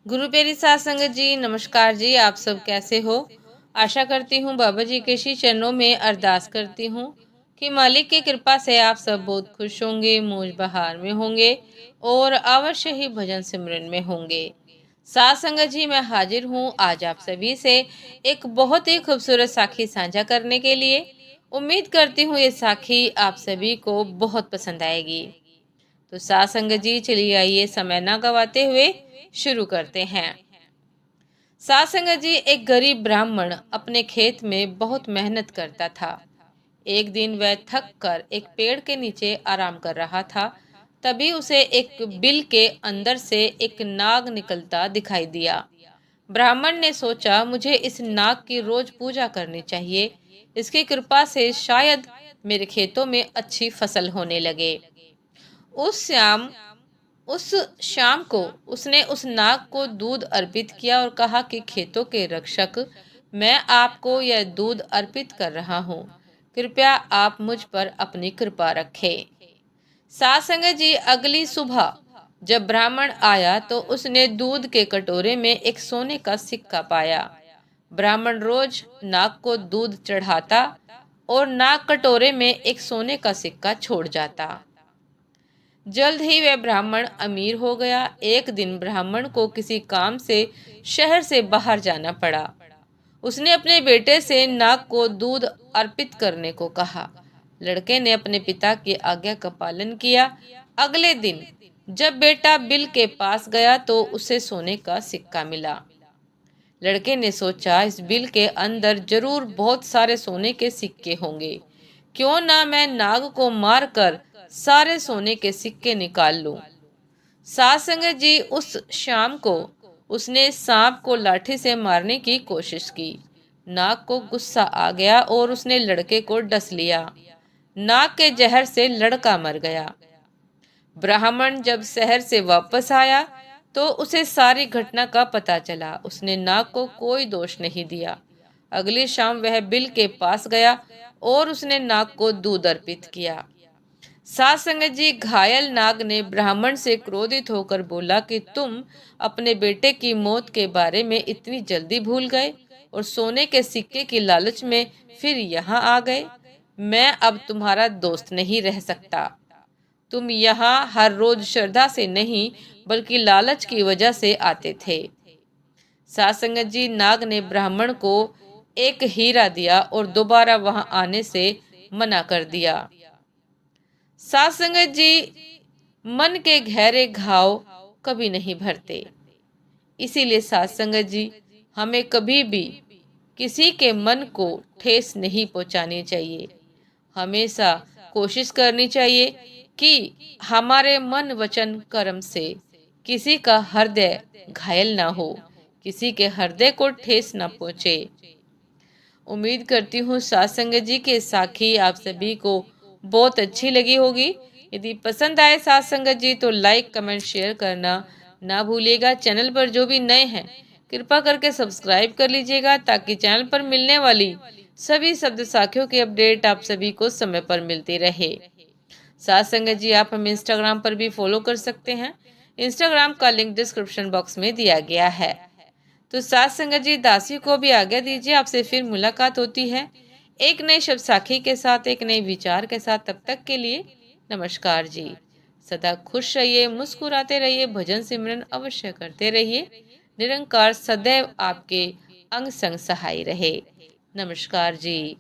गुरु प्यारी साध संगत जी, नमस्कार जी। आप सब कैसे हो? आशा करती हूँ बाबा जी के श्री चरणों में अरदास करती हूँ कि मालिक की कृपा से आप सब बहुत खुश होंगे, मौज बहार में होंगे और अवश्य ही भजन सिमरन में होंगे। साध संगत जी, मैं हाजिर हूँ आज आप सभी से एक बहुत ही खूबसूरत साखी साझा करने के लिए। उम्मीद करती हूँ ये साखी आप सभी को बहुत पसंद आएगी। तो साध संगत जी, चलिए आइए समय ना गवाते हुए शुरू करते हैं। साध संगत जी, एक गरीब ब्राह्मण अपने खेत में बहुत मेहनत करता था। एक दिन वह थक कर एक पेड़ के नीचे आराम कर रहा था। तभी उसे एक बिल के अंदर से एक नाग निकलता दिखाई दिया। ब्राह्मण ने सोचा, मुझे इस नाग की रोज पूजा करनी चाहिए। इसकी कृपा से शायद मेरे खेतों में अच्छी फसल होने लगे। उस शाम उस शाम को उसने उस नाग को दूध अर्पित किया और कहा कि खेतों के रक्षक, मैं आपको यह दूध अर्पित कर रहा हूँ। कृपया आप मुझ पर अपनी कृपा रखें। साथ संगत जी, अगली सुबह जब ब्राह्मण आया तो उसने दूध के कटोरे में एक सोने का सिक्का पाया। ब्राह्मण रोज नाग को दूध चढ़ाता और नाग कटोरे में एक सोने का सिक्का छोड़ जाता। जल्द ही वह ब्राह्मण अमीर हो गया। एक दिन ब्राह्मण को किसी काम से शहर से बाहर जाना पड़ा। उसने अपने बेटे से नाग को दूध अर्पित करने को कहा। लड़के ने अपने पिता की आज्ञा का पालन किया। अगले दिन जब बेटा बिल के पास गया तो उसे सोने का सिक्का मिला। लड़के ने सोचा, इस बिल के अंदर जरूर बहुत सारे सोने के सिक्के होंगे। क्यों ना मैं नाग को मारकर सारे सोने के सिक्के निकाल लूं। साध संगत जी, उस शाम को उसने सांप को लाठी से मारने की कोशिश की। नाग को गुस्सा आ गया और उसने लड़के को डस लिया। नाग के जहर से लड़का मर गया। ब्राह्मण जब शहर से वापस आया तो उसे सारी घटना का पता चला। उसने नाग को कोई दोष नहीं दिया। अगली शाम वह बिल के पास गया और उसने नाग को दूध अर्पित किया। साध संगत जी, घायल नाग ने ब्राह्मण से क्रोधित होकर बोला कि तुम अपने बेटे की मौत के बारे में इतनी जल्दी भूल गए और सोने के सिक्के की लालच में फिर यहाँ आ गए। मैं अब तुम्हारा दोस्त नहीं रह सकता। तुम यहाँ हर रोज श्रद्धा से नहीं बल्कि लालच की वजह से आते थे। साध संगत जी, नाग ने ब्राह्मण को एक हीरा दिया और दोबारा वहां आने से मना कर दिया। साध संगत जी, मन के गहरे घाव कभी नहीं भरते। इसीलिए साध संगत जी, हमें कभी भी किसी के मन को ठेस नहीं पहुंचानी चाहिए। हमेशा कोशिश करनी चाहिए कि हमारे मन वचन कर्म से किसी का हृदय घायल ना हो, किसी के हृदय को ठेस ना पहुंचे। उम्मीद करती हूँ साध संगत जी के साखी आप सभी को बहुत अच्छी लगी होगी। यदि पसंद आए साध संगत जी तो लाइक कमेंट शेयर करना ना भूलिएगा। चैनल पर जो भी नए हैं कृपा करके सब्सक्राइब कर लीजिएगा ताकि चैनल पर मिलने वाली सभी शब्द साखियों की अपडेट आप सभी को समय पर मिलती रहे। साथ संगत जी, आप हमें इंस्टाग्राम पर भी फॉलो कर सकते हैं। इंस्टाग्राम का लिंक डिस्क्रिप्शन बॉक्स में दिया गया है। तो साथ संगत जी, दासी को भी आज्ञा दीजिए। आपसे फिर मुलाकात होती है एक नए शब्द साखी के साथ, एक नए विचार के साथ। तब तक के लिए नमस्कार जी। सदा खुश रहिए, मुस्कुराते रहिए, भजन सिमरन अवश्य करते रहिए। निरंकार सदैव आपके अंग संग सहाय रहे। नमस्कार जी।